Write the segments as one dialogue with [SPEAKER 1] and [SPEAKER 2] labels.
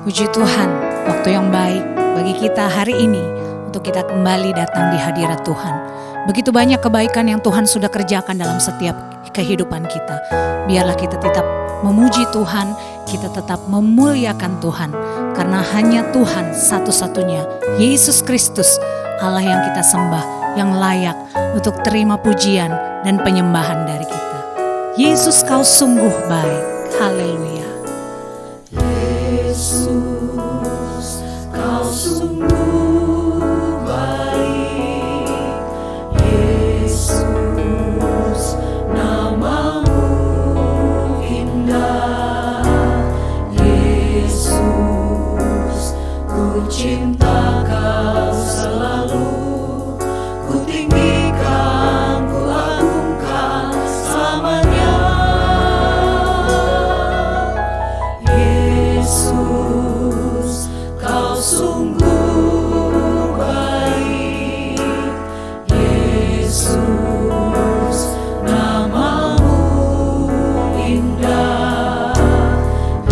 [SPEAKER 1] Puji Tuhan, waktu yang baik bagi kita hari ini untuk kita kembali datang di hadirat Tuhan. Begitu banyak kebaikan yang Tuhan sudah kerjakan dalam setiap kehidupan kita. Biarlah kita tetap memuji Tuhan, kita tetap memuliakan Tuhan. Karena hanya Tuhan satu-satunya, Yesus Kristus, Allah yang kita sembah, yang layak untuk terima pujian dan penyembahan dari kita. Yesus, kau sungguh baik. Haleluya.
[SPEAKER 2] Yesus, kau sungguh baik. Yesus, namamu indah. Yesus, ku cinta kau selalu. Ku tinggikan, ku agungkan selamanya. Yesus, kau sungguh baik. Yesus, namamu indah.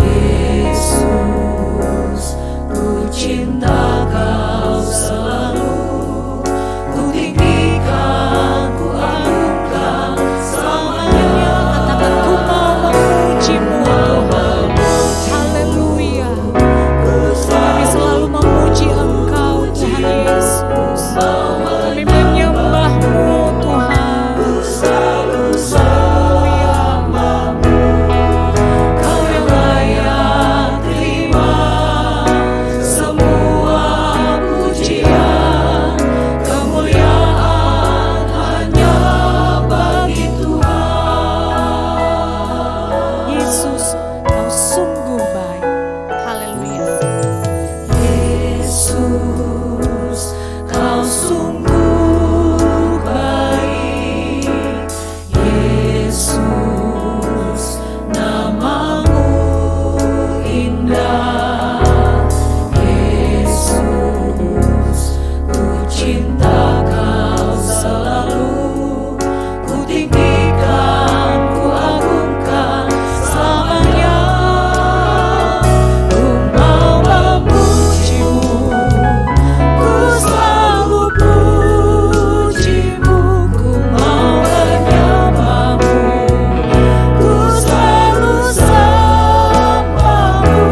[SPEAKER 2] Yesus, ku cinta kau selalu. Ku tinggikan, ku agungkan selamanya.
[SPEAKER 1] Katakan ku mau memujimu Tuhan. Haleluya. Kami selalu memuji Engkau Tuhan Yesus. Kami menyembah-Mu Tuhan. Haleluya.
[SPEAKER 2] Kau yang layak terima semua pujian, kemuliaan hanya bagi Tuhan.
[SPEAKER 1] Yesus, Kau sungguh baik. Haleluya.
[SPEAKER 2] Yesus, kau sungguh baik. Yesus, namamu indah. Yesus, ku cinta kau selalu. Ku tinggikan, ku agungkan selamanya. Ku mau memujimu, ku selalu pujimu. Ku mau menyembahmu, ku selalu sembahmu.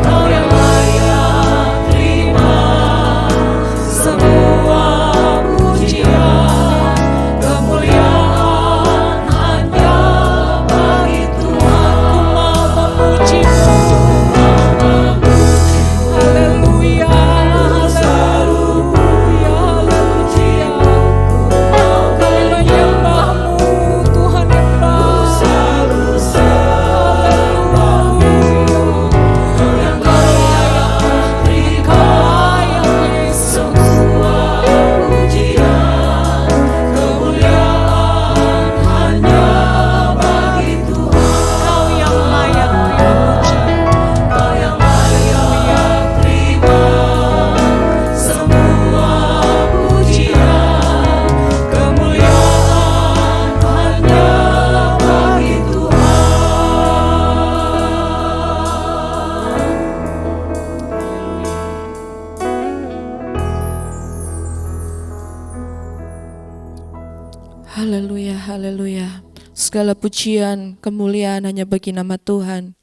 [SPEAKER 2] Kau yang layak terima semua pujian, kemuliaan hanya bagi Tuhan.
[SPEAKER 1] Haleluya. Haleluya. Kami menyembah-Mu Tuhan yang baik. Kau yang layak terima
[SPEAKER 2] semua pujian, kemuliaan hanya bagi Tuhan.
[SPEAKER 3] Haleluya, haleluya. Segala pujian, kemuliaan hanya bagi nama Tuhan.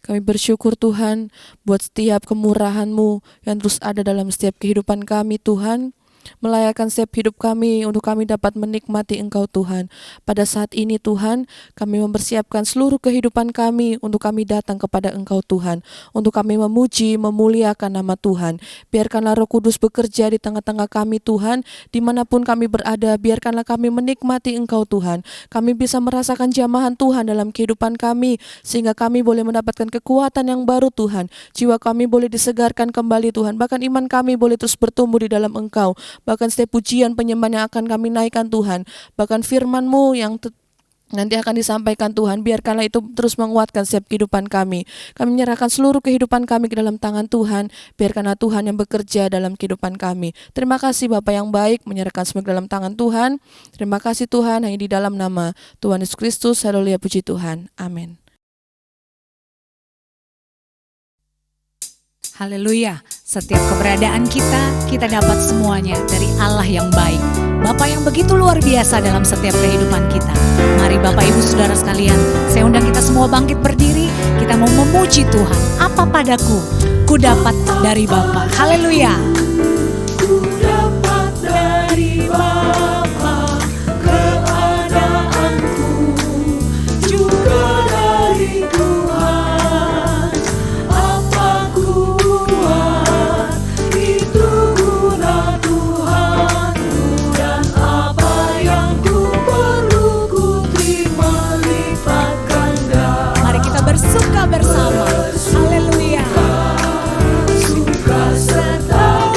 [SPEAKER 3] Kami bersyukur Tuhan buat setiap kemurahan-Mu yang terus ada dalam setiap kehidupan kami Tuhan. Melayakkan setiap hidup kami untuk kami dapat menikmati Engkau Tuhan. Pada saat ini Tuhan, kami mempersiapkan seluruh kehidupan kami untuk kami datang kepada Engkau Tuhan. Untuk kami memuji, memuliakan nama Tuhan. Biarkanlah Roh Kudus bekerja di tengah-tengah kami Tuhan. Dimanapun kami berada, biarkanlah kami menikmati Engkau Tuhan. Kami bisa merasakan jamahan Tuhan dalam kehidupan kami. Sehingga kami boleh mendapatkan kekuatan yang baru Tuhan. Jiwa kami boleh disegarkan kembali Tuhan. Bahkan iman kami boleh terus bertumbuh di dalam Engkau. Bahkan setiap pujian penyembahan yang akan kami naikkan Tuhan. Bahkan firman-Mu yang nanti akan disampaikan Tuhan, biarkanlah itu terus menguatkan setiap kehidupan kami. Kami menyerahkan seluruh kehidupan kami ke dalam tangan Tuhan. Biarkanlah Tuhan yang bekerja dalam kehidupan kami. Terima kasih Bapa yang baik, menyerahkan semua ke dalam tangan Tuhan. Terima kasih Tuhan, hanya di dalam nama Tuhan Yesus Kristus. Haleluya, puji Tuhan. Amin.
[SPEAKER 1] Haleluya, setiap keberadaan kita dapat semuanya dari Allah yang baik. Bapa yang begitu luar biasa dalam setiap kehidupan kita. Mari Bapak Ibu Saudara sekalian, saya undang kita semua bangkit berdiri. Kita mau memuji Tuhan. Apa padaku, ku dapat dari Bapa. Haleluya.
[SPEAKER 2] Ku dapat dari Bapa keadaanku, juga dari Tuhan. Apa ku buat, itu guna Tuhanku, dan apa yang ku perlu ku terima lipat ganda.
[SPEAKER 1] Mari kita bersuka bersama. Haleluya.
[SPEAKER 2] Suka serta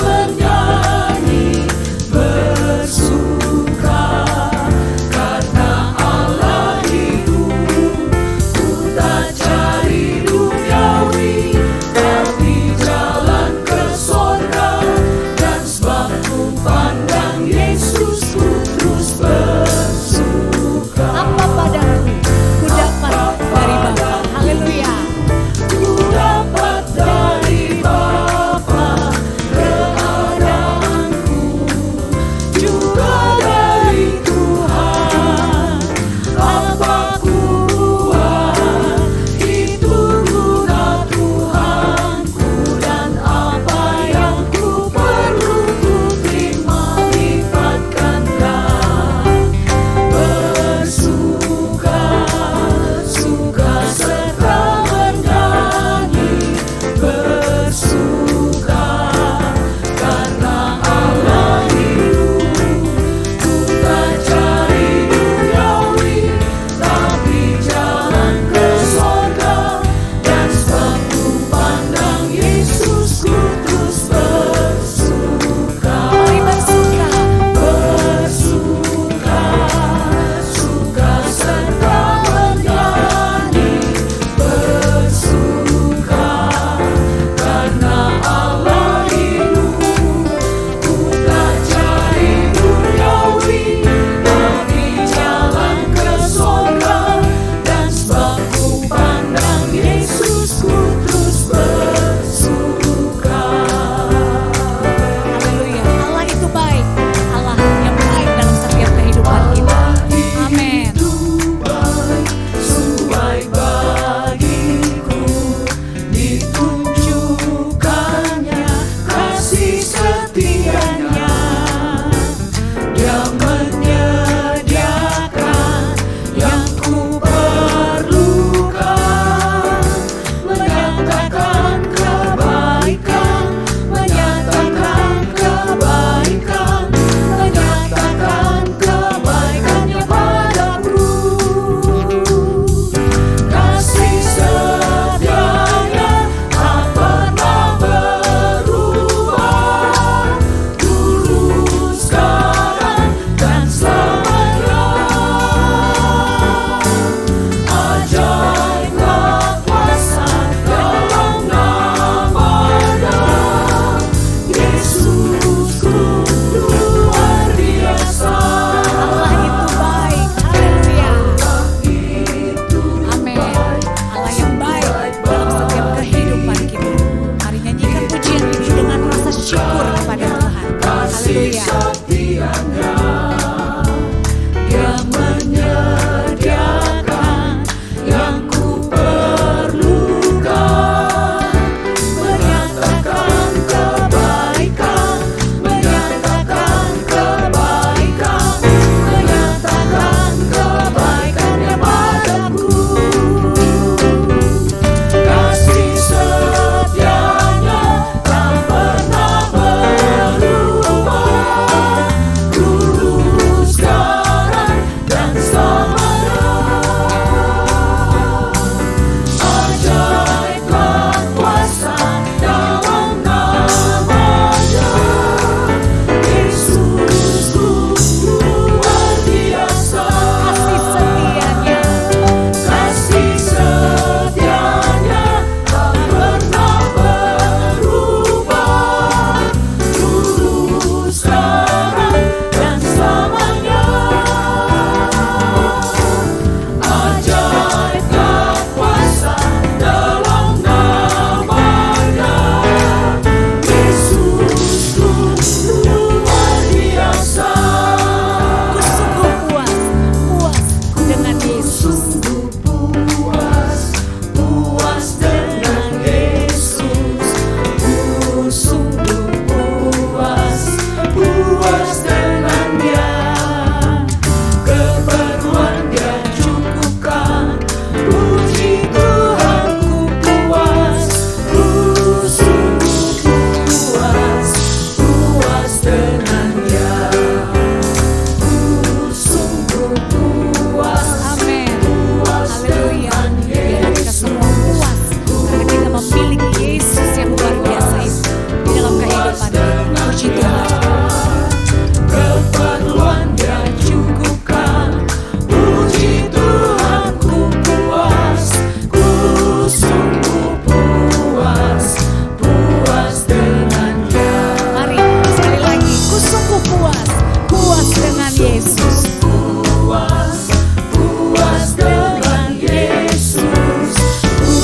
[SPEAKER 1] Yesus.
[SPEAKER 2] puas, puas dengan Yesus. Ku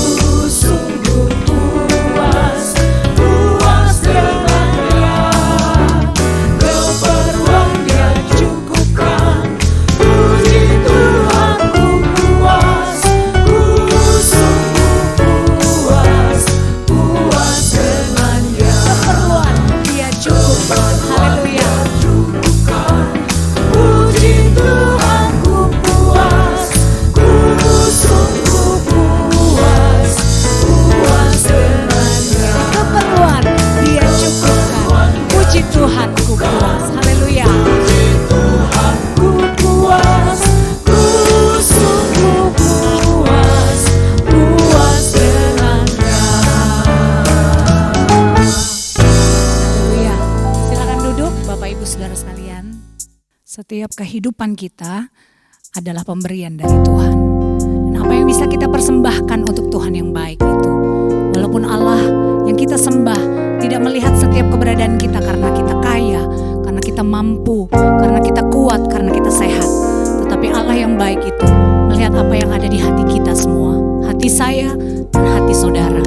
[SPEAKER 2] sungguh puas, puas dengan Dia. Keperluan Dia cukupkan. Puji Tuhan, ku puas, ku sungguh puas, puas dengan Dia.
[SPEAKER 1] Keperluan Dia cukupkan. Haleluya.
[SPEAKER 2] Puji Tuhan, ku puas, ku sungguh puas, puas dengan Dia.
[SPEAKER 1] Keperluan Dia cukupkan. Puji Tuhan, ku puas. Haleluya.
[SPEAKER 2] Puji Tuhan, ku puas, ku sungguh puas, puas dengan Dia.
[SPEAKER 1] Haleluya. Silakan duduk Bapak Ibu Saudara sekalian. Setiap kehidupan kita adalah pemberian dari Tuhan. Dan apa yang bisa kita persembahkan untuk Tuhan yang baik itu. Walaupun Allah yang kita sembah tidak melihat setiap keberadaan kita karena kita kaya, karena kita mampu, karena kita kuat, karena kita sehat. Tetapi Allah yang baik itu melihat apa yang ada di hati kita semua. Hati saya dan hati saudara.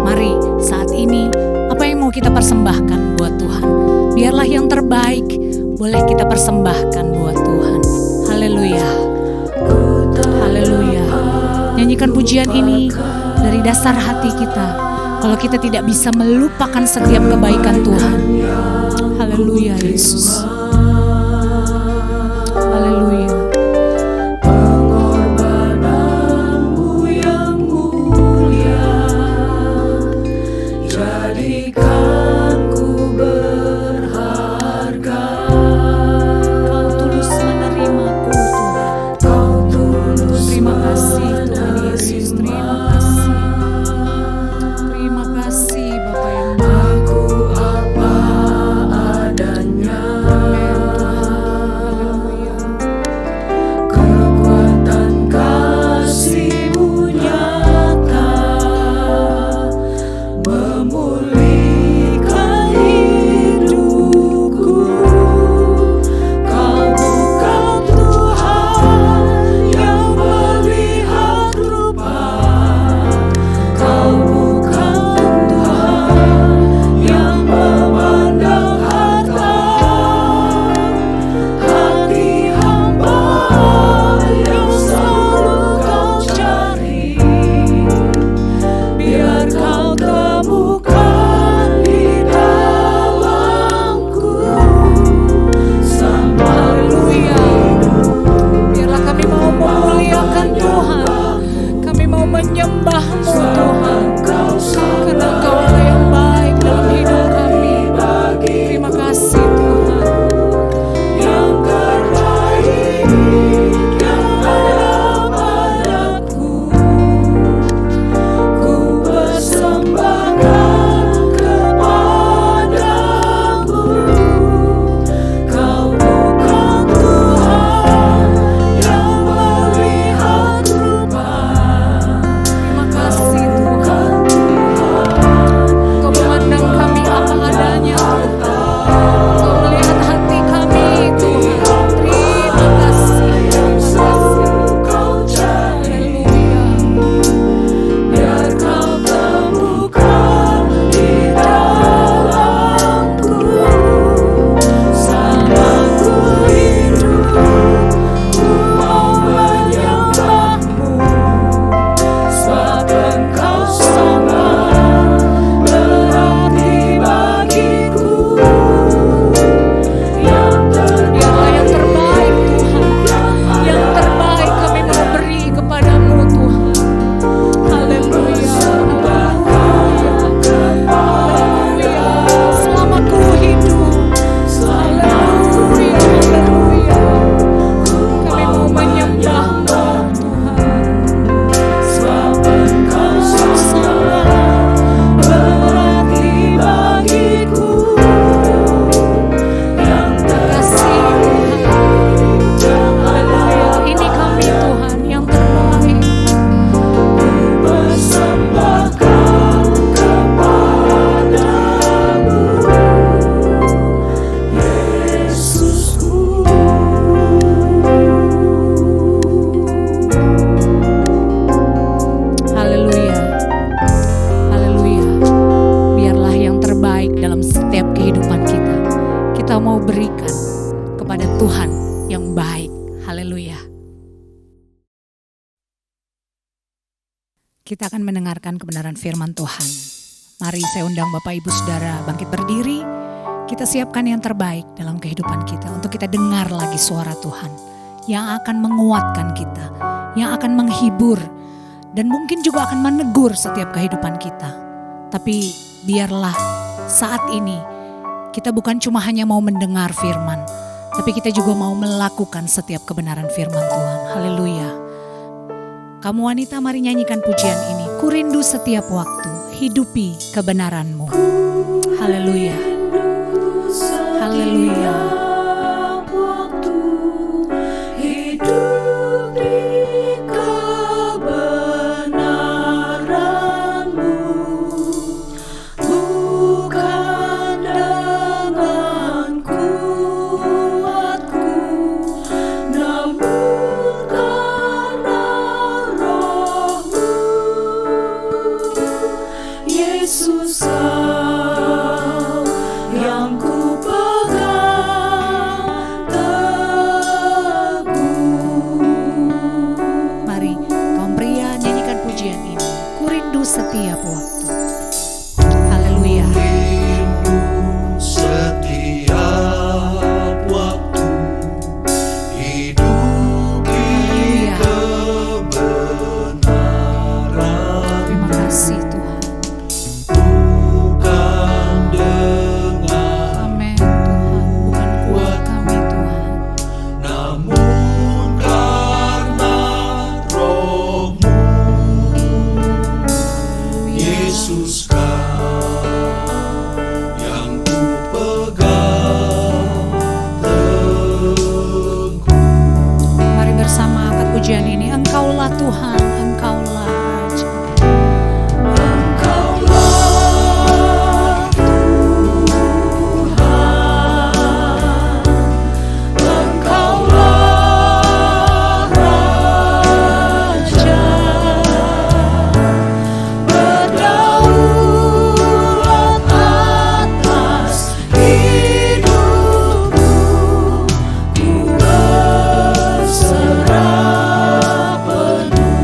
[SPEAKER 1] Mari saat ini apa yang mau kita persembahkan buat Tuhan. Biarlah yang terbaik boleh kita persembahkan buat Tuhan. Haleluya. Haleluya. Nyanyikan pujian ini dari dasar hati kita. Kalau kita tidak bisa melupakan setiap kebaikan Tuhan. Haleluya Yesus. Haleluya.
[SPEAKER 2] Pengorbananmu yang mulia jadikan ku berharga.
[SPEAKER 1] Kau tulus menerimaku Tuhan.
[SPEAKER 2] Kau tulus
[SPEAKER 1] Terima kasih Tuhan Yesus. Terima kasih. Terima kasih Bapa yang baik.
[SPEAKER 2] aku apa adanya.
[SPEAKER 1] engkau mau berikan kepada Tuhan yang baik. Haleluya. Kita akan mendengarkan kebenaran firman Tuhan. Mari saya undang Bapak Ibu Saudara bangkit berdiri. Kita siapkan yang terbaik dalam kehidupan kita untuk kita dengar lagi suara Tuhan yang akan menguatkan kita, yang akan menghibur dan mungkin juga akan menegur setiap kehidupan kita. Tapi biarlah saat ini kita bukan cuma hanya mau mendengar firman, tapi kita juga mau melakukan setiap kebenaran firman Tuhan. Haleluya. Kamu wanita, mari nyanyikan pujian ini. Ku rindu setiap waktu, hidupi kebenaran-Mu. Haleluya. Haleluya.
[SPEAKER 2] Waktu hidup di kebenaran-Mu, bukan dengan kuatku, namun karena Roh-Mu. Yesus, Kau yang ku pegang teguh.
[SPEAKER 1] Mari kaum pria nyanyikan pujian ini. Ku rindu setiap waktu. Haleluya.
[SPEAKER 4] Setiap waktu hidup di
[SPEAKER 1] Haleluya.
[SPEAKER 4] kebenaran,
[SPEAKER 1] Terima kasih Tuhan.
[SPEAKER 4] bukan dengan
[SPEAKER 1] Amin Tuhan. Bukan kuat kami Tuhan.
[SPEAKER 4] namun karena Roh-Mu. Yesus, Kau yang ku pegang teguh.
[SPEAKER 1] Mari bersama angkat pujian ini. Engkaulah Tuhan, Engkaulah Raja.
[SPEAKER 2] Engkaulah Tuhan, Engkaulah Raja, berdaulat atas hidupku, ku berserah penuh.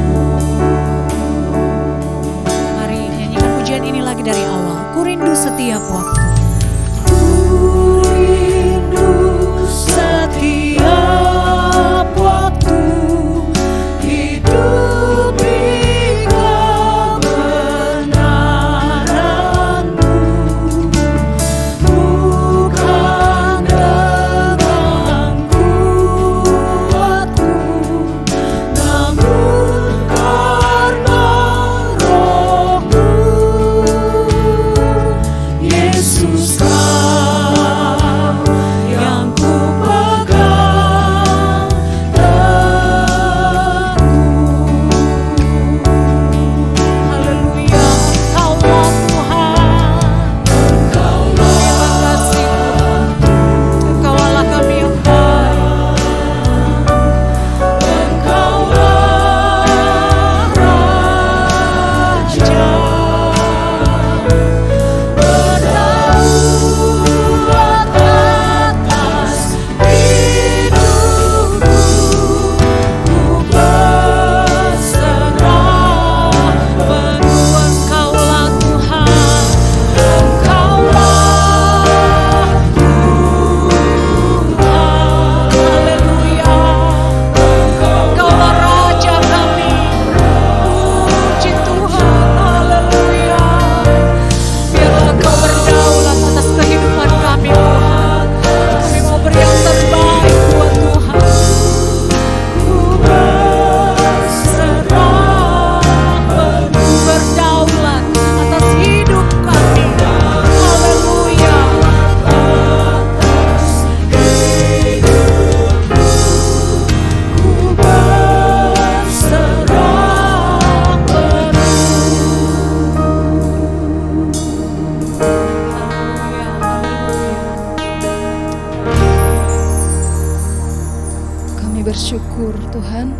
[SPEAKER 1] Mari nyanyikan pujian ini lagi dari awal. Ku rindu setiap waktu.
[SPEAKER 2] Ku rindu setiap waktu hidup di kebenaran-Mu, bukan dengan kuatku, namun karena Roh-Mu. Yesus, Kau yang ku pegang teguh. Haleluya, Engkaulah Tuhan. Terima kasih Tuhan. Engkau Allah kami yang baik. Engkaulah Raja, berdaulat atas hidupku, ku berserah penuh. Engkaulah Tuhan, Engkaulah Tuhan. Haleluya, Engkaulah Raja kami. Puji Tuhan, haleluya. Biarlah Kau berdaulat atas kehidupan kami Tuhan. Kami mau beri yang terbaik buat Tuhan. Ku berserah penuh, berdaulat atas hidup kami. Haleluya. Atas hidupku, ku berserah penuh. Haleluya, haleluya.
[SPEAKER 3] Kami bersyukur Tuhan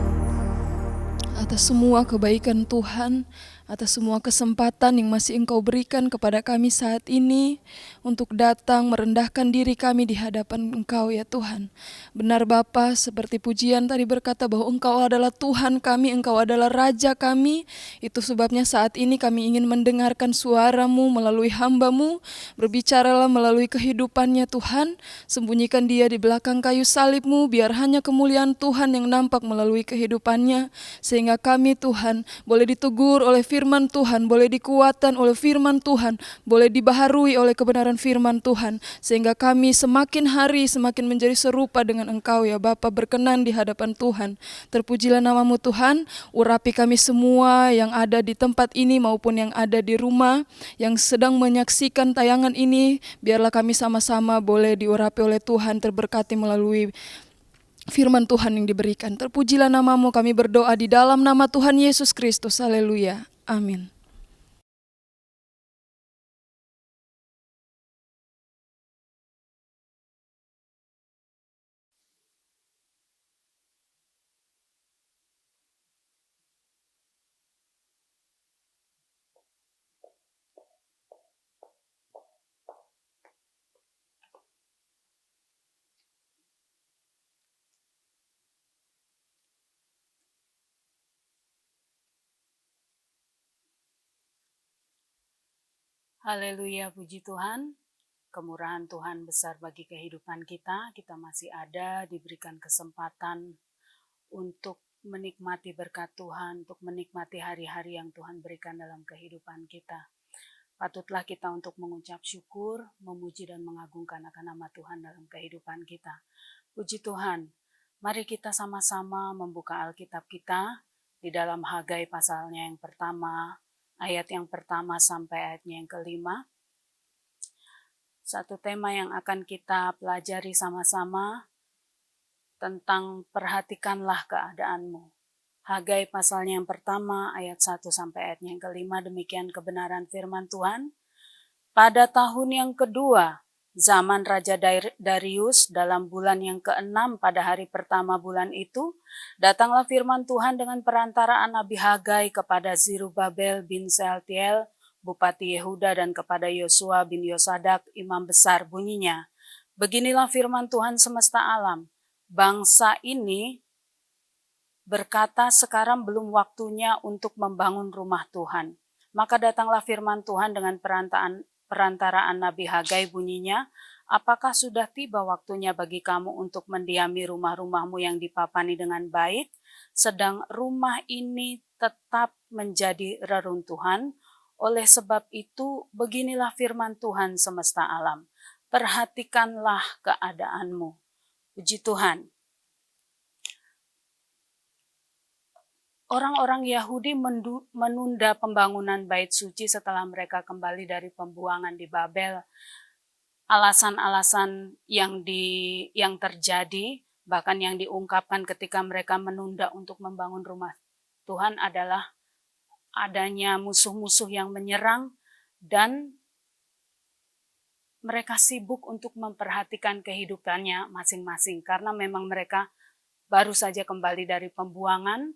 [SPEAKER 3] atas semua kebaikan Tuhan, atas semua kesempatan yang masih Engkau berikan kepada kami saat ini untuk datang merendahkan diri kami di hadapan Engkau ya Tuhan. Benar Bapa, seperti pujian tadi berkata bahwa Engkau adalah Tuhan kami, Engkau adalah Raja kami. Itu sebabnya saat ini kami ingin mendengarkan suara-Mu melalui hamba-Mu. Berbicaralah melalui kehidupannya Tuhan, sembunyikan dia di belakang kayu salib-Mu, biar hanya kemuliaan Tuhan yang nampak melalui kehidupannya, sehingga kami Tuhan boleh ditegur oleh firman Tuhan, boleh dikuatkan oleh firman Tuhan, boleh dibaharui oleh kebenaran firman Tuhan, sehingga kami semakin hari semakin menjadi serupa dengan Engkau ya Bapa, berkenan di hadapan Tuhan. Terpujilah nama-Mu Tuhan, urapi kami semua yang ada di tempat ini maupun yang ada di rumah, yang sedang menyaksikan tayangan ini, biarlah kami sama-sama boleh diurapi oleh Tuhan, terberkati melalui firman Tuhan yang diberikan. Terpujilah nama-Mu, kami berdoa di dalam nama Tuhan Yesus Kristus. Haleluya. Amin.
[SPEAKER 1] Haleluya, puji Tuhan. Kemurahan Tuhan besar bagi kehidupan kita. Kita masih ada, diberikan kesempatan untuk menikmati berkat Tuhan, untuk menikmati hari-hari yang Tuhan berikan dalam kehidupan kita. Patutlah kita untuk mengucap syukur, memuji dan mengagungkan akan nama Tuhan dalam kehidupan kita. Puji Tuhan, mari kita sama-sama membuka Alkitab kita di dalam Hagai pasalnya yang pertama, ayat yang pertama sampai ayatnya yang kelima. Satu tema yang akan kita pelajari sama-sama tentang perhatikanlah keadaanmu. Hagai pasalnya yang pertama ayat 1 sampai ayatnya yang kelima, demikian kebenaran firman Tuhan. Pada tahun yang kedua, zaman Raja Darius, dalam bulan yang ke-6 pada hari pertama bulan itu, datanglah firman Tuhan dengan perantaraan Nabi Hagai kepada Zerubabel bin Sealtiel, Bupati Yehuda, dan kepada Yosua bin Yosadak, imam besar. Bunyinya, beginilah firman Tuhan semesta alam. Bangsa ini berkata, sekarang belum waktunya untuk membangun rumah Tuhan. Maka datanglah firman Tuhan dengan perantaraan Nabi Hagai, bunyinya, apakah sudah tiba waktunya bagi kamu untuk mendiami rumah-rumahmu yang dipapani dengan baik, sedang rumah ini tetap menjadi reruntuhan? Oleh sebab itu, beginilah firman Tuhan semesta alam. Perhatikanlah keadaanmu. Puji Tuhan. Orang-orang Yahudi menunda pembangunan bait suci setelah mereka kembali dari pembuangan di Babel. Alasan-alasan yang terjadi, bahkan yang diungkapkan ketika mereka menunda untuk membangun rumah Tuhan adalah adanya musuh-musuh yang menyerang, dan mereka sibuk untuk memperhatikan kehidupannya masing-masing. Karena memang mereka baru saja kembali dari pembuangan,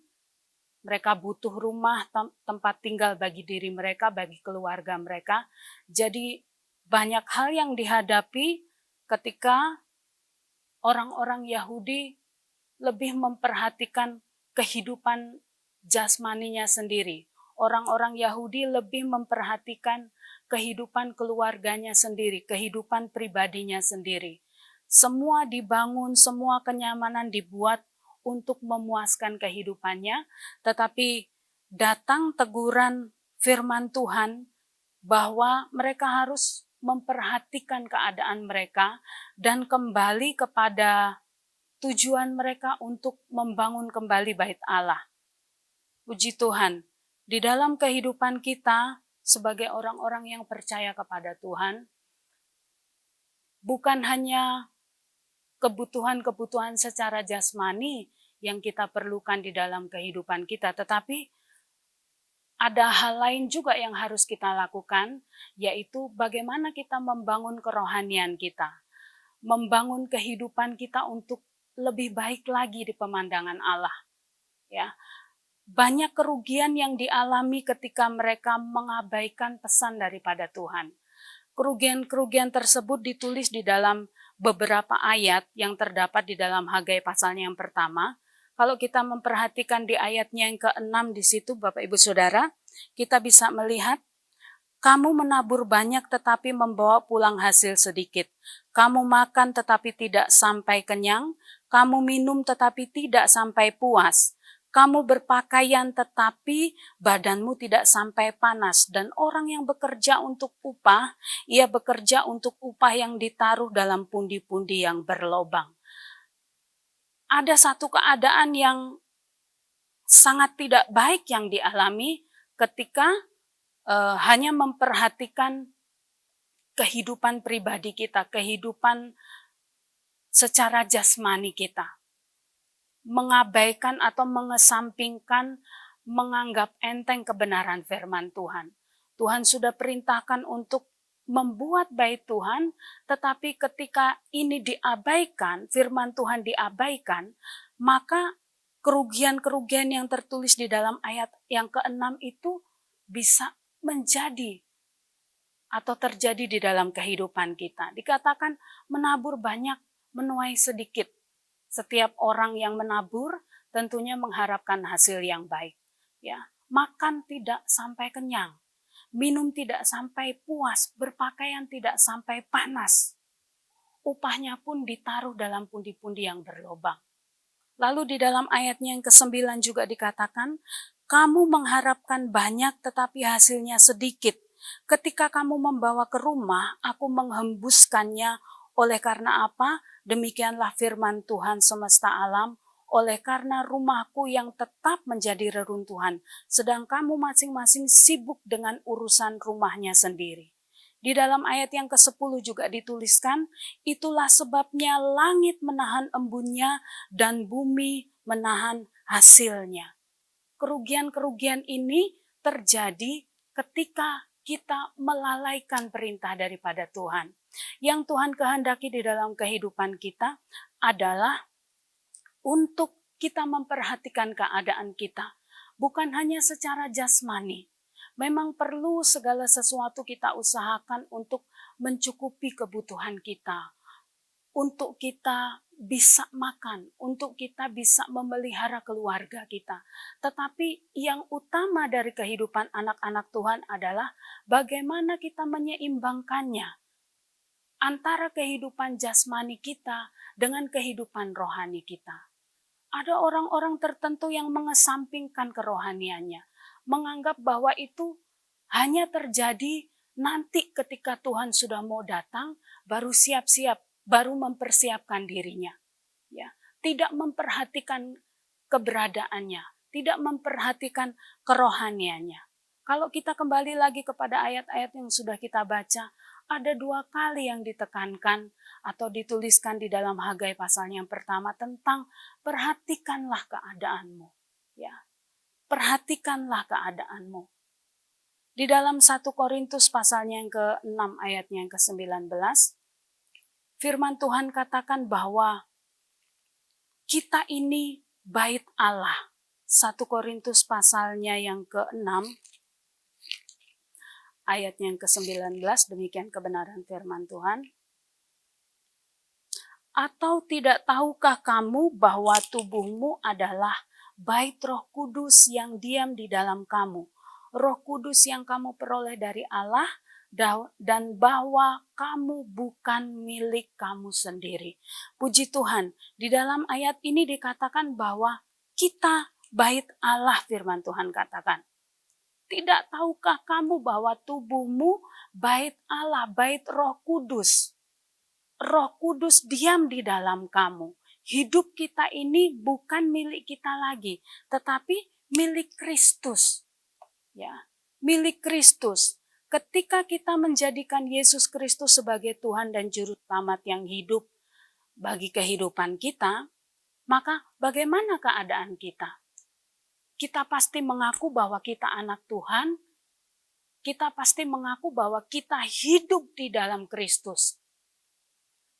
[SPEAKER 1] mereka butuh rumah, tempat tinggal bagi diri mereka, bagi keluarga mereka. Jadi banyak hal yang dihadapi ketika orang-orang Yahudi lebih memperhatikan kehidupan jasmaninya sendiri. Orang-orang Yahudi lebih memperhatikan kehidupan keluarganya sendiri, kehidupan pribadinya sendiri. Semua dibangun, semua kenyamanan dibuat untuk memuaskan kehidupannya, tetapi datang teguran firman Tuhan bahwa mereka harus memperhatikan keadaan mereka dan kembali kepada tujuan mereka untuk membangun kembali bait Allah. Puji Tuhan. Di dalam kehidupan kita sebagai orang-orang yang percaya kepada Tuhan, bukan hanya kebutuhan-kebutuhan secara jasmani yang kita perlukan di dalam kehidupan kita, tetapi ada hal lain juga yang harus kita lakukan, yaitu bagaimana kita membangun kerohanian kita, membangun kehidupan kita untuk lebih baik lagi di pemandangan Allah. Ya.
[SPEAKER 5] banyak kerugian yang dialami ketika mereka mengabaikan pesan daripada Tuhan. Kerugian-kerugian tersebut ditulis di dalam beberapa ayat yang terdapat di dalam Hagai pasalnya yang pertama. Kalau kita memperhatikan di ayatnya yang ke-6 di situ, Bapak Ibu Saudara, kita bisa melihat, kamu menabur banyak tetapi membawa pulang hasil sedikit. Kamu makan tetapi tidak sampai kenyang. Kamu minum tetapi tidak sampai puas. Kamu berpakaian tetapi badanmu tidak sampai panas. Dan orang yang bekerja untuk upah, ia bekerja untuk upah yang ditaruh dalam pundi-pundi yang berlobang. Ada satu keadaan yang sangat tidak baik yang dialami ketika hanya memperhatikan kehidupan pribadi kita, kehidupan secara jasmani kita. Mengabaikan atau mengesampingkan, menganggap enteng kebenaran firman Tuhan. Tuhan sudah perintahkan untuk membuat bait Tuhan, tetapi ketika ini diabaikan, firman Tuhan diabaikan, maka kerugian-kerugian yang tertulis di dalam ayat yang ke-6 itu bisa menjadi atau terjadi di dalam kehidupan kita. Dikatakan menabur banyak, menuai sedikit. Setiap orang yang menabur tentunya mengharapkan hasil yang baik. Ya, makan tidak sampai kenyang, minum tidak sampai puas, berpakaian tidak sampai panas. Upahnya pun ditaruh dalam pundi-pundi yang berlobang. Lalu di dalam ayatnya yang ke-9 juga dikatakan, kamu mengharapkan banyak tetapi hasilnya sedikit. Ketika kamu membawa ke rumah, aku menghembuskannya. Oleh karena apa? Demikianlah firman Tuhan semesta alam. Oleh karena rumahku yang tetap menjadi reruntuhan, sedang kamu masing-masing sibuk dengan urusan rumahnya sendiri. Di dalam ayat yang ke-10 juga dituliskan, itulah sebabnya langit menahan embunnya dan bumi menahan hasilnya. Kerugian-kerugian ini terjadi ketika kita melalaikan perintah daripada Tuhan. Yang Tuhan kehendaki di dalam kehidupan kita adalah untuk kita memperhatikan keadaan kita. Bukan hanya secara jasmani. Memang perlu segala sesuatu kita usahakan untuk mencukupi kebutuhan kita. Untuk kita bisa makan, untuk kita bisa memelihara keluarga kita. Tetapi yang utama dari kehidupan anak-anak Tuhan adalah bagaimana kita menyeimbangkannya antara kehidupan jasmani kita dengan kehidupan rohani kita. Ada orang-orang tertentu yang mengesampingkan kerohaniannya, menganggap bahwa itu hanya terjadi nanti ketika Tuhan sudah mau datang, baru siap-siap, baru mempersiapkan dirinya. Ya, tidak memperhatikan keberadaannya, tidak memperhatikan kerohaniannya. Kalau kita kembali lagi kepada ayat-ayat yang sudah kita baca, ada 2 kali yang ditekankan atau dituliskan di dalam Hagai pasalnya yang pertama tentang perhatikanlah keadaanmu. Ya, perhatikanlah keadaanmu. Di dalam 1 Korintus pasalnya yang ke-6 ayatnya yang ke-19, firman Tuhan katakan bahwa kita ini bait Allah. 1 Korintus pasalnya yang ke-6 ayatnya yang ke-19, demikian kebenaran firman Tuhan. Atau tidak tahukah kamu bahwa tubuhmu adalah bait Roh Kudus yang diam di dalam kamu, Roh Kudus yang kamu peroleh dari Allah, dan bahwa kamu bukan milik kamu sendiri. Puji Tuhan, di dalam ayat ini dikatakan bahwa kita bait Allah, firman Tuhan katakan. Tidak tahukah kamu bahwa tubuhmu bait Allah, bait Roh Kudus. Roh Kudus diam di dalam kamu. Hidup kita ini bukan milik kita lagi, tetapi milik Kristus. Ya, milik Kristus. Ketika kita menjadikan Yesus Kristus sebagai Tuhan dan Juru Selamat yang hidup bagi kehidupan kita, maka bagaimana keadaan kita? Kita pasti mengaku bahwa kita anak Tuhan, kita pasti mengaku bahwa kita hidup di dalam Kristus.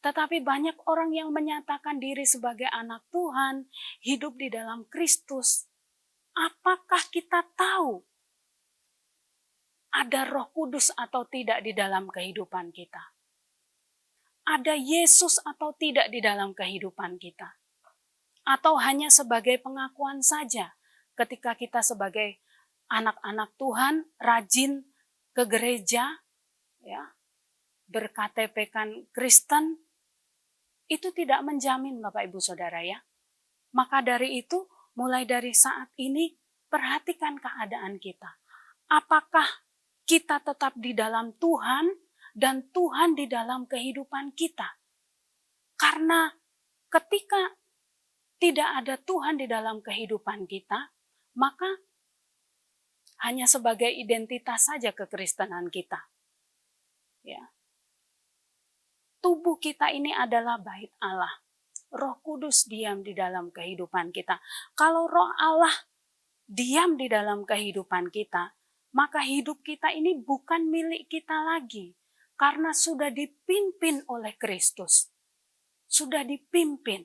[SPEAKER 5] Tetapi banyak orang yang menyatakan diri sebagai anak Tuhan, hidup di dalam Kristus, apakah kita tahu ada Roh Kudus atau tidak di dalam kehidupan kita? Ada Yesus atau tidak di dalam kehidupan kita? Atau hanya sebagai pengakuan saja ketika kita sebagai anak-anak Tuhan rajin ke gereja, ya, ber-KTP-kan Kristen, itu tidak menjamin Bapak Ibu Saudara ya. Maka dari itu, mulai dari saat ini, perhatikan keadaan kita. Apakah kita tetap di dalam Tuhan dan Tuhan di dalam kehidupan kita? Karena ketika tidak ada Tuhan di dalam kehidupan kita, maka hanya sebagai identitas saja kekristenan kita. Ya. Tubuh kita ini adalah bait Allah. Roh Kudus diam di dalam kehidupan kita. Kalau Roh Allah diam di dalam kehidupan kita, maka hidup kita ini bukan milik kita lagi. Karena sudah dipimpin oleh Kristus. Sudah dipimpin.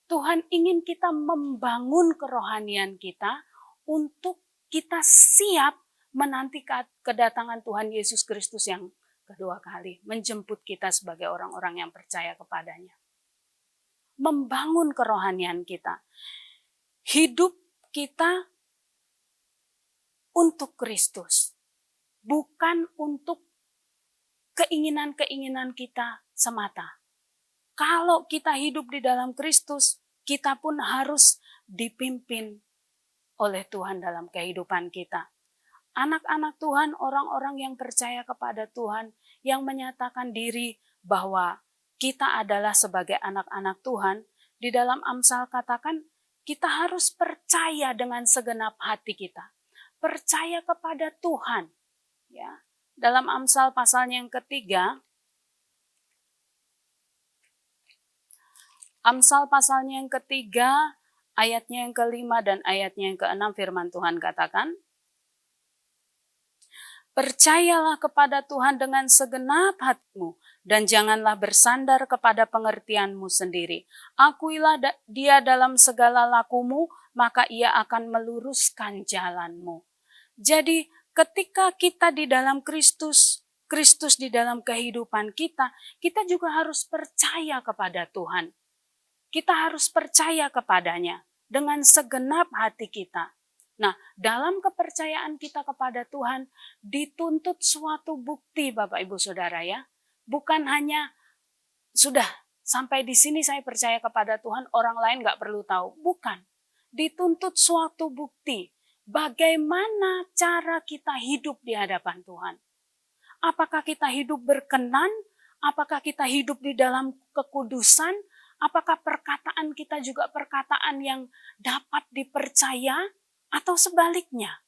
[SPEAKER 5] Tuhan ingin kita membangun kerohanian kita untuk kita siap menanti kedatangan Tuhan Yesus Kristus yang kedua kali. Menjemput kita sebagai orang-orang yang percaya kepadanya. Membangun kerohanian kita. Hidup kita untuk Kristus. Bukan untuk keinginan-keinginan kita semata. Kalau kita hidup di dalam Kristus, kita pun harus dipimpin oleh Tuhan dalam kehidupan kita. Anak-anak Tuhan, orang-orang yang percaya kepada Tuhan, yang menyatakan diri bahwa kita adalah sebagai anak-anak Tuhan, di dalam Amsal katakan, kita harus percaya dengan segenap hati kita. Percaya kepada Tuhan. Ya. Dalam Amsal pasalnya yang ketiga, Amsal pasalnya yang ketiga, ayatnya yang kelima dan ayatnya yang keenam, firman Tuhan katakan, percayalah kepada Tuhan dengan segenap hatimu, dan janganlah bersandar kepada pengertianmu sendiri. Akuilah dia dalam segala lakumu, maka ia akan meluruskan jalanmu. Jadi ketika kita di dalam Kristus, Kristus di dalam kehidupan kita, kita juga harus percaya kepada Tuhan. Kita harus percaya kepadanya dengan segenap hati kita. Nah, dalam kepercayaan kita kepada Tuhan, dituntut suatu bukti Bapak Ibu Saudara ya. Bukan hanya, sudah sampai di sini saya percaya kepada Tuhan, orang lain gak perlu tahu. Bukan. Dituntut suatu bukti. Bagaimana cara kita hidup di hadapan Tuhan? Apakah kita hidup berkenan? Apakah kita hidup di dalam kekudusan? Apakah perkataan kita juga perkataan yang dapat dipercaya? Atau sebaliknya?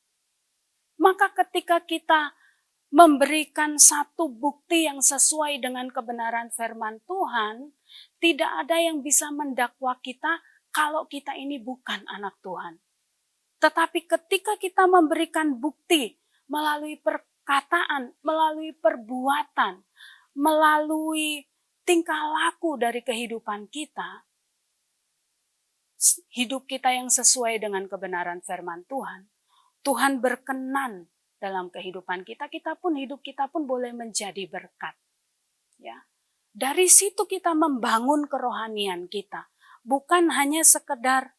[SPEAKER 5] Maka ketika kita memberikan satu bukti yang sesuai dengan kebenaran firman Tuhan, tidak ada yang bisa mendakwa kita kalau kita ini bukan anak Tuhan. Tetapi ketika kita memberikan bukti melalui perkataan, melalui perbuatan, melalui tingkah laku dari kehidupan kita, hidup kita yang sesuai dengan kebenaran firman Tuhan, Tuhan berkenan dalam kehidupan kita, hidup kita pun boleh menjadi berkat. Ya. Dari situ kita membangun kerohanian kita, bukan hanya sekedar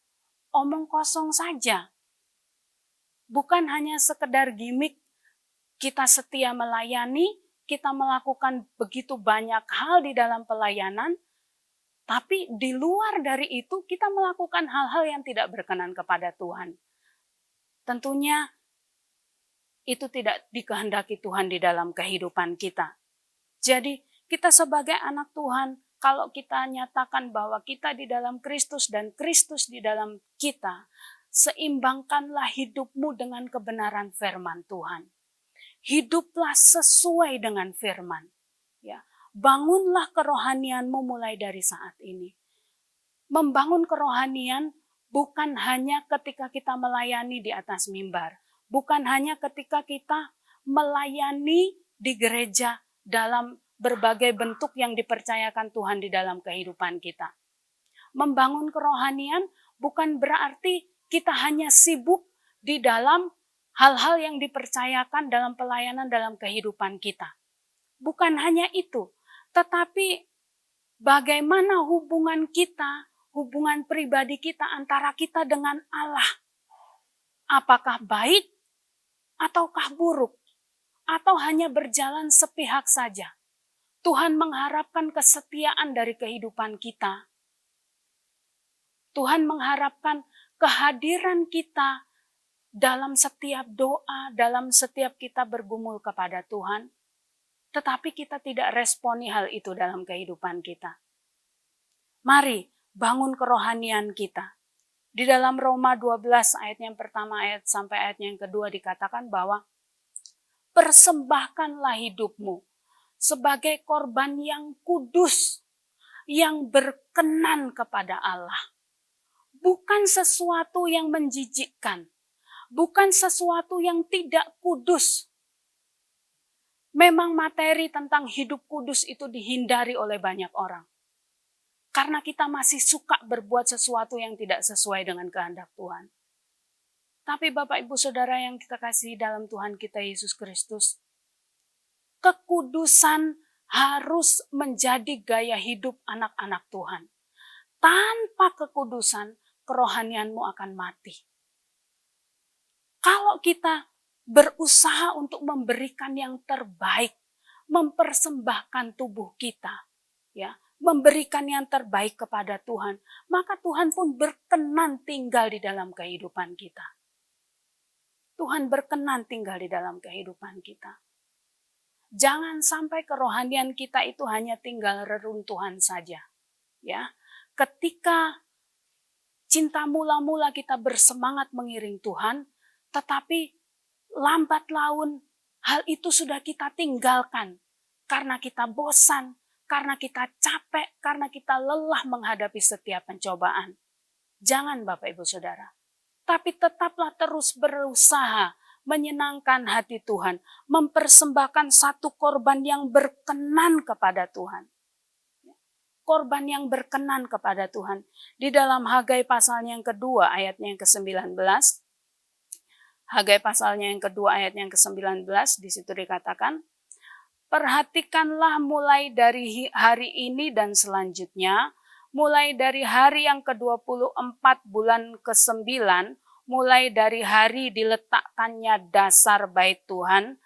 [SPEAKER 5] omong kosong saja. Bukan hanya sekedar gimmick, kita setia melayani, kita melakukan begitu banyak hal di dalam pelayanan, tapi di luar dari itu kita melakukan hal-hal yang tidak berkenan kepada Tuhan. Tentunya itu tidak dikehendaki Tuhan di dalam kehidupan kita. Jadi kita sebagai anak Tuhan, kalau kita nyatakan bahwa kita di dalam Kristus dan Kristus di dalam kita, seimbangkanlah hidupmu dengan kebenaran firman Tuhan. Hiduplah sesuai dengan firman. Ya. Bangunlah kerohanianmu mulai dari saat ini. Membangun kerohanian bukan hanya ketika kita melayani di atas mimbar. Bukan hanya ketika kita melayani di gereja dalam berbagai bentuk yang dipercayakan Tuhan di dalam kehidupan kita. Membangun kerohanian bukan berarti kita hanya sibuk di dalam hal-hal yang dipercayakan dalam pelayanan dalam kehidupan kita. Bukan hanya itu, tetapi bagaimana hubungan kita, hubungan pribadi kita antara kita dengan Allah. Apakah baik ataukah buruk? Atau hanya berjalan sepihak saja? Tuhan mengharapkan kesetiaan dari kehidupan kita. Tuhan mengharapkan kehadiran kita dalam setiap doa, dalam setiap kita bergumul kepada Tuhan. Tetapi kita tidak responi hal itu dalam kehidupan kita. Mari bangun kerohanian kita. Di dalam Roma 12 ayat yang pertama sampai ayat yang kedua dikatakan bahwa persembahkanlah hidupmu sebagai korban yang kudus, yang berkenan kepada Allah. Bukan sesuatu yang menjijikkan, bukan sesuatu yang tidak kudus. Memang materi tentang hidup kudus itu dihindari oleh banyak orang. Karena kita masih suka berbuat sesuatu yang tidak sesuai dengan kehendak Tuhan. Tapi Bapak Ibu Saudara yang kita kasih dalam Tuhan kita Yesus Kristus, kekudusan harus menjadi gaya hidup anak-anak Tuhan. Tanpa kekudusan, kerohanianmu akan mati. Kalau kita berusaha untuk memberikan yang terbaik, mempersembahkan tubuh kita, ya, memberikan yang terbaik kepada Tuhan, maka Tuhan pun berkenan tinggal di dalam kehidupan kita. Tuhan berkenan tinggal di dalam kehidupan kita. Jangan sampai kerohanian kita itu hanya tinggal reruntuhan saja. Ya, ketika cinta mula-mula kita bersemangat mengiring Tuhan, tetapi lambat laun hal itu sudah kita tinggalkan karena kita bosan, karena kita capek, karena kita lelah menghadapi setiap pencobaan. Jangan Bapak Ibu Saudara. Tapi tetaplah terus berusaha menyenangkan hati Tuhan, mempersembahkan satu korban yang berkenan kepada Tuhan. Korban yang berkenan kepada Tuhan. Di dalam Hagai pasalnya yang kedua ayatnya yang ke-19, Hagai pasalnya yang kedua ayatnya yang ke-19, di situ dikatakan, perhatikanlah mulai dari hari ini dan selanjutnya, mulai dari hari yang ke-24 bulan ke-9, mulai dari hari diletakkannya dasar bait Tuhan,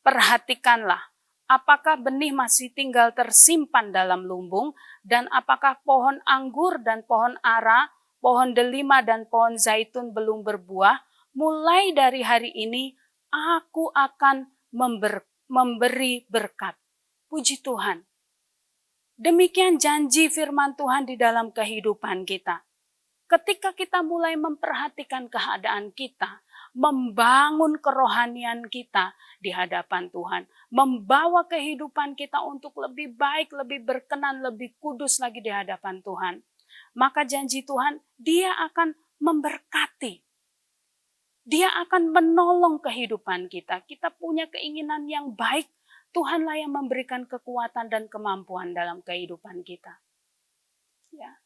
[SPEAKER 5] perhatikanlah apakah benih masih tinggal tersimpan dalam lumbung, dan apakah pohon anggur dan pohon ara, pohon delima dan pohon zaitun belum berbuah. Mulai dari hari ini aku akan memberi berkat. Puji Tuhan. Demikian janji firman Tuhan di dalam kehidupan kita. Ketika kita mulai memperhatikan keadaan kita, membangun kerohanian kita di hadapan Tuhan, membawa kehidupan kita untuk lebih baik, lebih berkenan, lebih kudus lagi di hadapan Tuhan, maka janji Tuhan, Dia akan memberkati. Dia akan menolong kehidupan kita. Kita punya keinginan yang baik, Tuhanlah yang memberikan kekuatan dan kemampuan dalam kehidupan kita. Ya.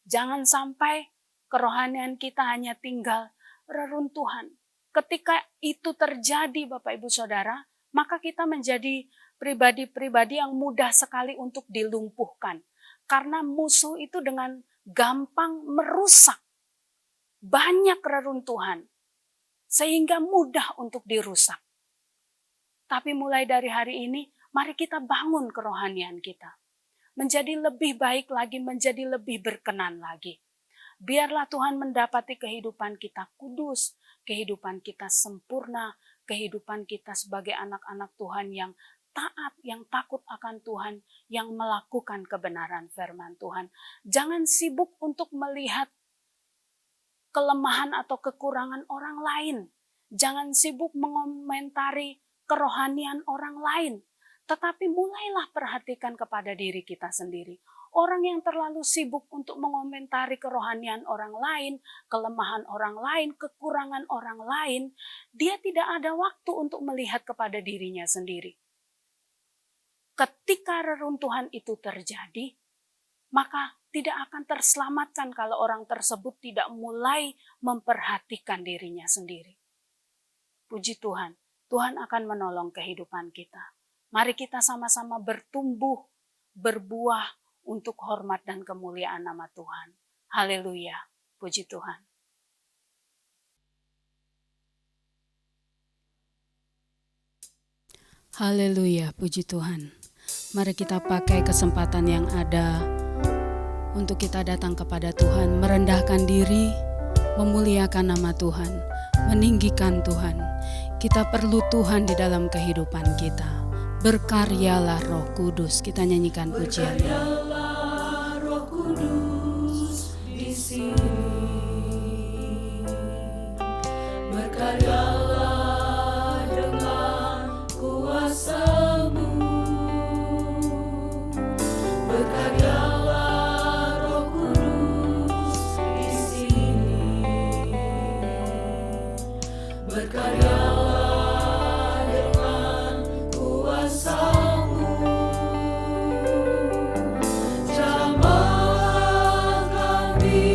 [SPEAKER 5] Jangan sampai kerohanian kita hanya tinggal reruntuhan. Ketika itu terjadi Bapak Ibu Saudara, maka kita menjadi pribadi-pribadi yang mudah sekali untuk dilumpuhkan. Karena musuh itu dengan gampang merusak banyak reruntuhan, sehingga mudah untuk dirusak. Tapi mulai dari hari ini, mari kita bangun kerohanian kita. Menjadi lebih baik lagi, menjadi lebih berkenan lagi. Biarlah Tuhan mendapati kehidupan kita kudus, kehidupan kita sempurna, kehidupan kita sebagai anak-anak Tuhan yang taat, yang takut akan Tuhan, yang melakukan kebenaran firman Tuhan. Jangan sibuk untuk melihat kelemahan atau kekurangan orang lain. Jangan sibuk mengomentari kerohanian orang lain. Tetapi mulailah perhatikan kepada diri kita sendiri. Orang yang terlalu sibuk untuk mengomentari kerohanian orang lain, kelemahan orang lain, kekurangan orang lain, dia tidak ada waktu untuk melihat kepada dirinya sendiri. Ketika reruntuhan itu terjadi, maka tidak akan terselamatkan kalau orang tersebut tidak mulai memperhatikan dirinya sendiri. Puji Tuhan, Tuhan akan menolong kehidupan kita. Mari kita sama-sama bertumbuh, berbuah untuk hormat dan kemuliaan nama Tuhan. Haleluya, puji Tuhan.
[SPEAKER 2] Haleluya, puji Tuhan. Mari kita pakai kesempatan yang ada untuk kita datang kepada Tuhan, merendahkan diri, memuliakan nama Tuhan, meninggikan Tuhan. Kita perlu Tuhan di dalam kehidupan kita. Berkaryalah Roh Kudus. Kita nyanyikan pujian.
[SPEAKER 4] Berkaryalah Roh Kudus di sini. Berkaryalah dengan kuasa-Mu. Berkaryalah Roh Kudus di sini. Berkaryalah dengan kuasa-Mu. Jamah kami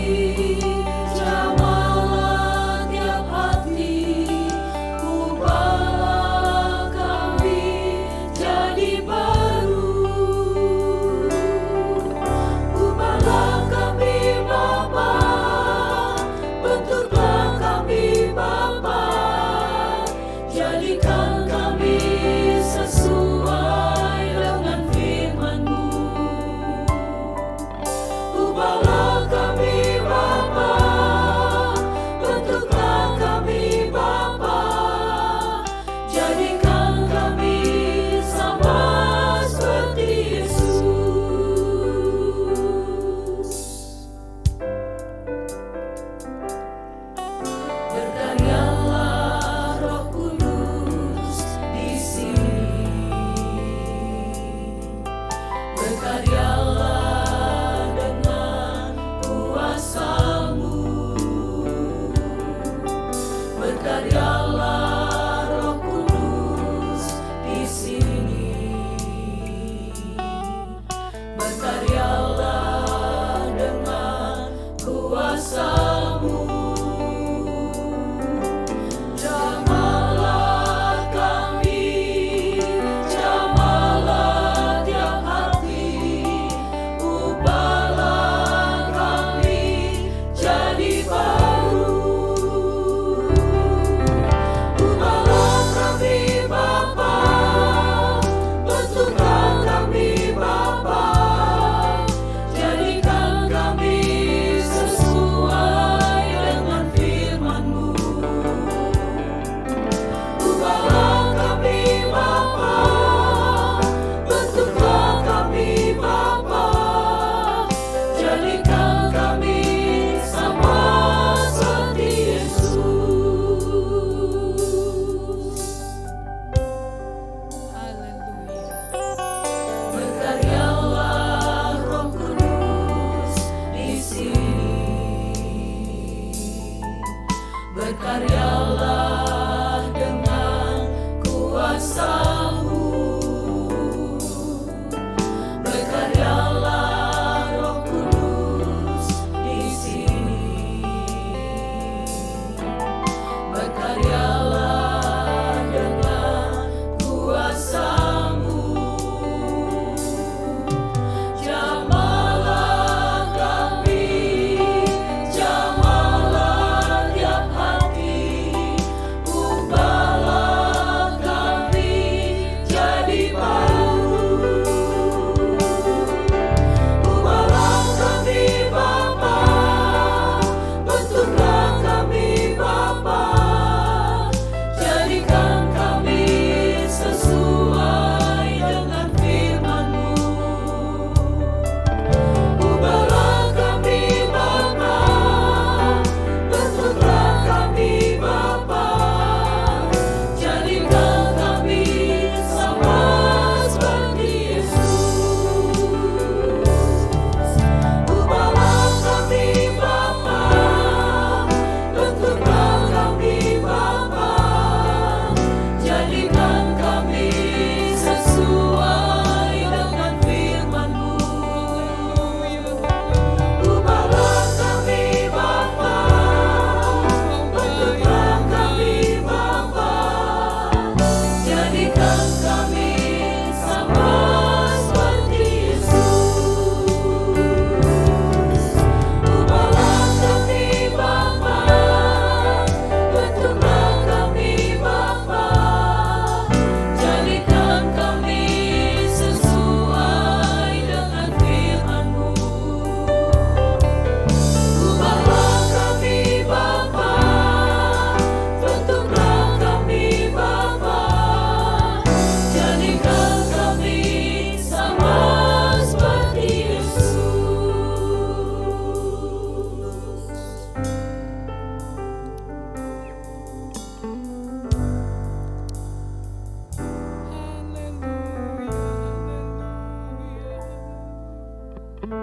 [SPEAKER 6] Haleluya,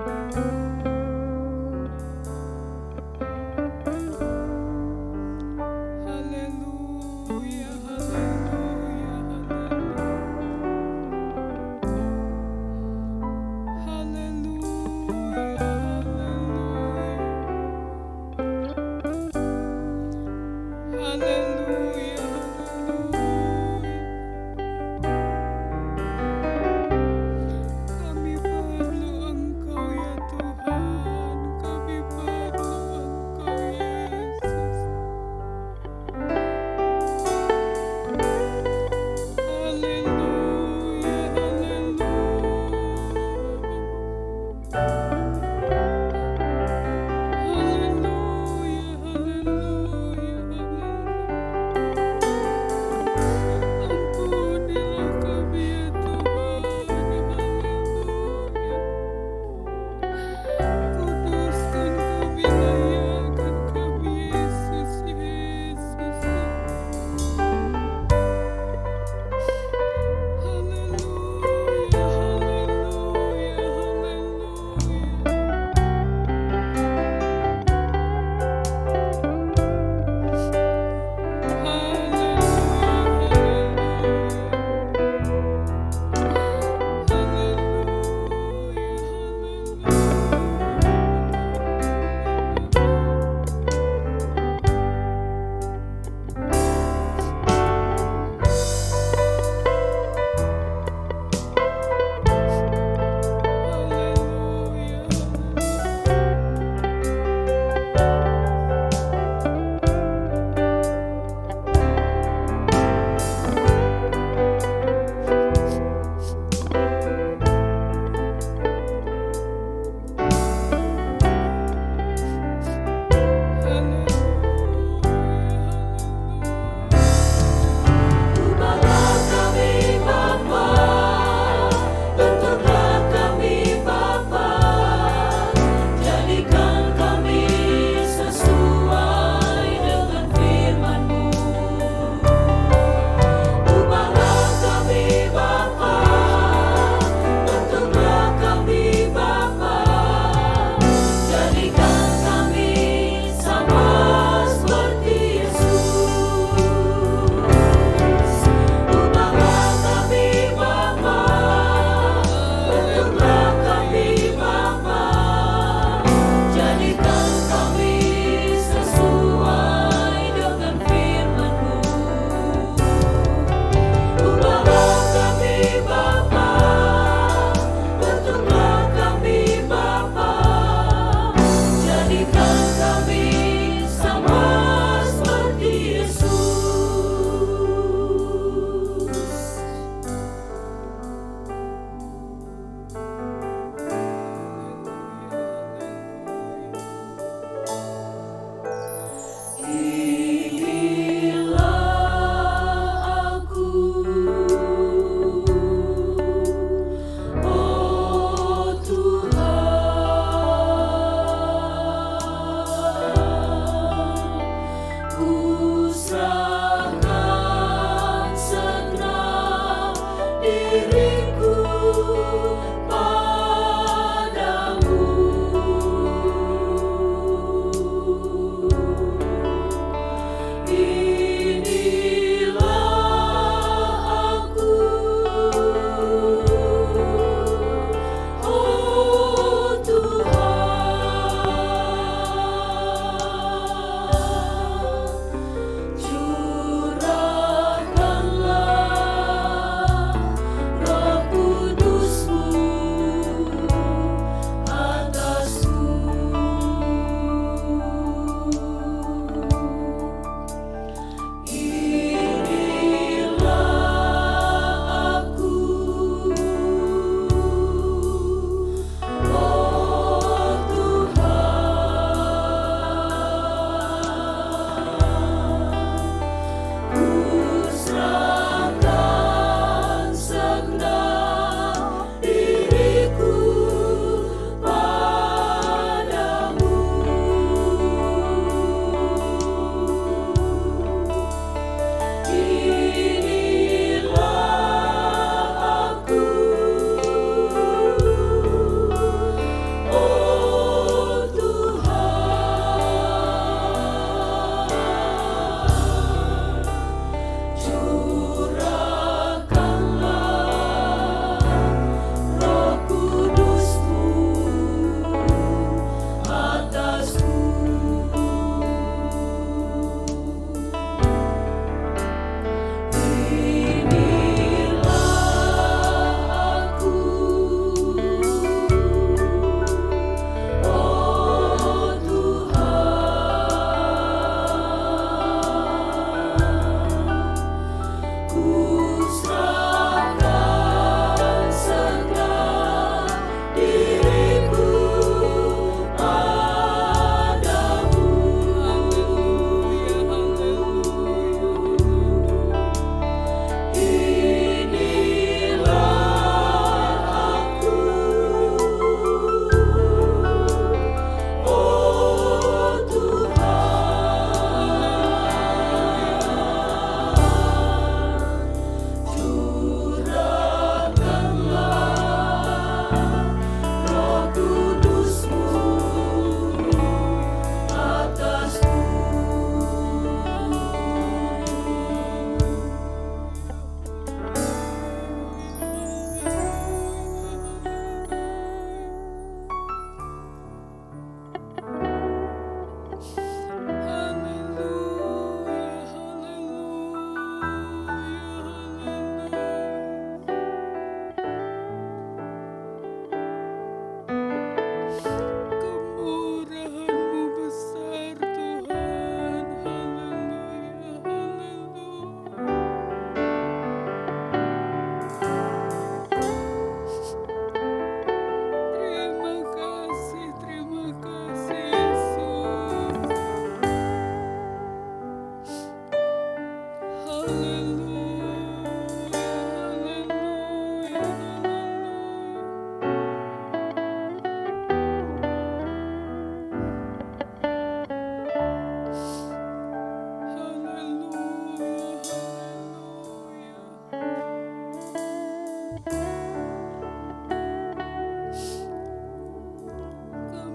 [SPEAKER 6] haleluya, haleluya, haleluya, haleluya. Kami perlu Engkau ya Tuhan.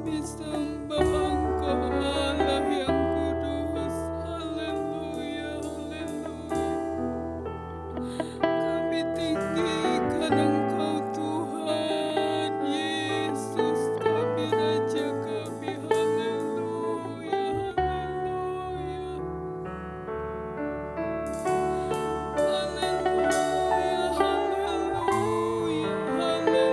[SPEAKER 6] Kami sembah Engkau Allah yang kudus. Haleluya, haleluya. Kami tinggikan Engkau Tuhan Yesus, kami Raja kami. Haleluya, haleluya. Haleluya, haleluya, haleluya.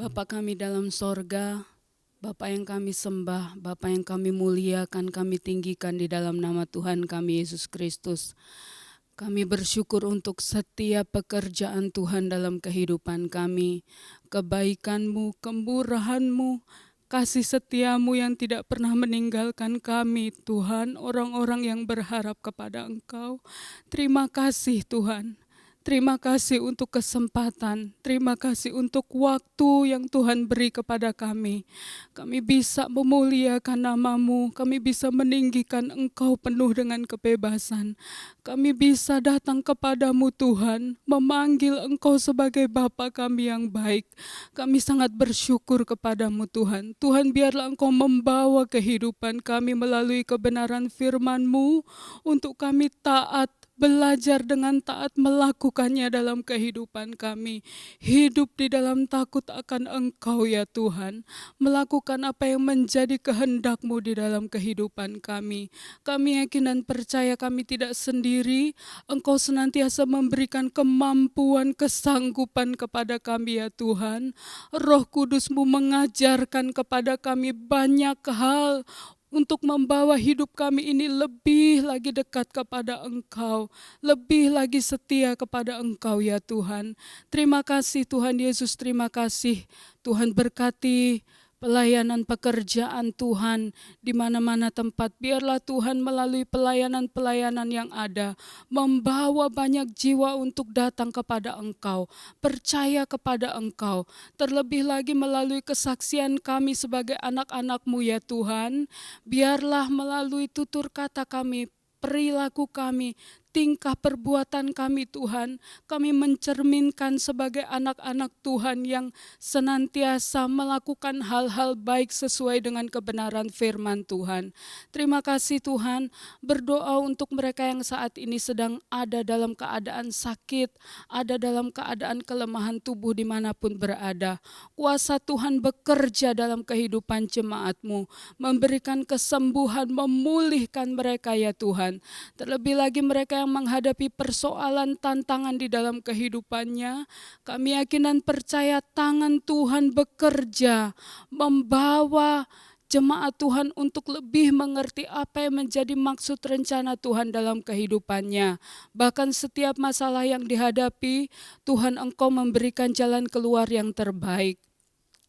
[SPEAKER 2] Bapa kami dalam sorga, Bapa yang kami sembah, Bapa yang kami muliakan, kami tinggikan di dalam nama Tuhan kami Yesus Kristus. Kami bersyukur untuk setiap pekerjaan Tuhan dalam kehidupan kami, kebaikan-Mu, kemurahan-Mu, kasih setiamu yang tidak pernah meninggalkan kami, Tuhan, orang-orang yang berharap kepada Engkau. Terima kasih Tuhan. Terima kasih untuk kesempatan, terima kasih untuk waktu yang Tuhan beri kepada kami. Kami bisa memuliakan nama-Mu, kami bisa meninggikan Engkau penuh dengan kebebasan. Kami bisa datang kepadamu Tuhan, memanggil Engkau sebagai Bapa kami yang baik. Kami sangat bersyukur kepadamu Tuhan. Tuhan, biarlah Engkau membawa kehidupan kami melalui kebenaran firman-Mu untuk kami taat, belajar dengan taat melakukannya dalam kehidupan kami. Hidup di dalam takut akan Engkau ya Tuhan. Melakukan apa yang menjadi kehendak-Mu di dalam kehidupan kami. Kami yakin dan percaya kami tidak sendiri. Engkau senantiasa memberikan kemampuan, kesanggupan kepada kami ya Tuhan. Roh Kudus-Mu mengajarkan kepada kami banyak hal untuk membawa hidup kami ini lebih lagi dekat kepada Engkau, lebih lagi setia kepada Engkau ya Tuhan. Terima kasih Tuhan Yesus, terima kasih. Tuhan berkati pelayanan pekerjaan Tuhan di mana-mana tempat. Biarlah Tuhan melalui pelayanan-pelayanan yang ada, membawa banyak jiwa untuk datang kepada Engkau, percaya kepada Engkau. Terlebih lagi melalui kesaksian kami sebagai anak-anak-Mu ya Tuhan. Biarlah melalui tutur kata kami, perilaku kami, tingkah perbuatan kami Tuhan, kami mencerminkan sebagai anak-anak Tuhan yang senantiasa melakukan hal-hal baik sesuai dengan kebenaran firman Tuhan. Terima kasih Tuhan, berdoa untuk mereka yang saat ini sedang ada dalam keadaan sakit, ada dalam keadaan kelemahan tubuh dimanapun berada. Kuasa Tuhan bekerja dalam kehidupan jemaat-Mu, memberikan kesembuhan, memulihkan mereka ya Tuhan. Terlebih lagi mereka yang menghadapi persoalan tantangan di dalam kehidupannya, kami yakin dan percaya tangan Tuhan bekerja, membawa jemaat Tuhan untuk lebih mengerti apa yang menjadi maksud rencana Tuhan dalam kehidupannya. Bahkan setiap masalah yang dihadapi, Tuhan Engkau memberikan jalan keluar yang terbaik.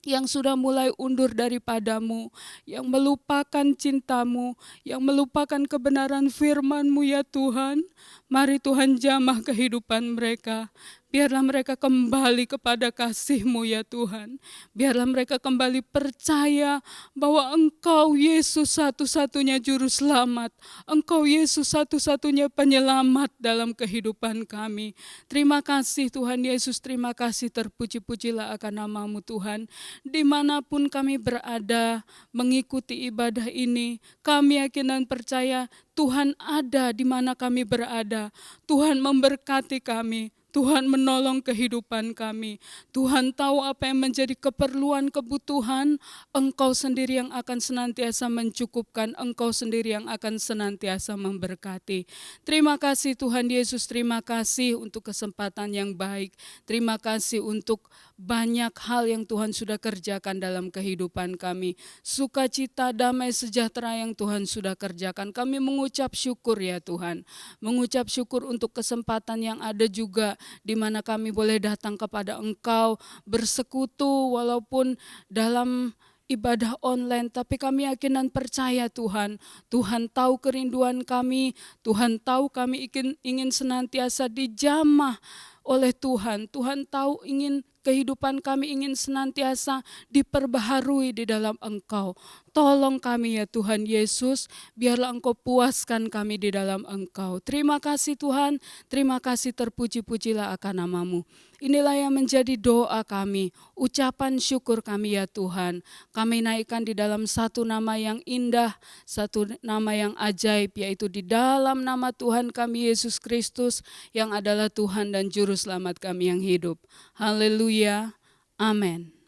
[SPEAKER 2] Yang sudah mulai undur daripada-Mu, yang melupakan cinta-Mu, yang melupakan kebenaran firman-Mu ya Tuhan. Mari Tuhan jamah kehidupan mereka. Biarlah mereka kembali kepada kasih-Mu ya Tuhan. Biarlah mereka kembali percaya bahwa Engkau Yesus satu-satunya juru selamat. Engkau Yesus satu-satunya penyelamat dalam kehidupan kami. Terima kasih Tuhan Yesus, terima kasih, terpuji-pujilah akan nama-Mu Tuhan. Dimanapun kami berada mengikuti ibadah ini, kami yakin dan percaya Tuhan ada di mana kami berada. Tuhan memberkati kami. Tuhan menolong kehidupan kami. Tuhan tahu apa yang menjadi keperluan, kebutuhan. Engkau sendiri yang akan senantiasa mencukupkan. Engkau sendiri yang akan senantiasa memberkati. Terima kasih Tuhan Yesus, terima kasih untuk kesempatan yang baik. Terima kasih untuk banyak hal yang Tuhan sudah kerjakan dalam kehidupan kami. Sukacita, damai, sejahtera yang Tuhan sudah kerjakan. Kami mengucap syukur ya Tuhan. Mengucap syukur untuk kesempatan yang ada juga di mana kami boleh datang kepada Engkau, bersekutu walaupun dalam ibadah online, tapi kami yakin dan percaya Tuhan. Tuhan tahu kerinduan kami, Tuhan tahu kami ingin senantiasa dijamah oleh Tuhan. Tuhan tahu kehidupan kami ingin senantiasa diperbaharui di dalam Engkau. Tolong kami ya Tuhan Yesus, biarlah Engkau puaskan kami di dalam Engkau. Terima kasih Tuhan, terima kasih, terpuji-pujilah akan nama-Mu. Inilah yang menjadi doa kami, ucapan syukur kami ya Tuhan. Kami naikkan di dalam satu nama yang indah, satu nama yang ajaib, yaitu di dalam nama Tuhan kami Yesus Kristus yang adalah Tuhan dan Juru Selamat kami yang hidup. Haleluya, amin.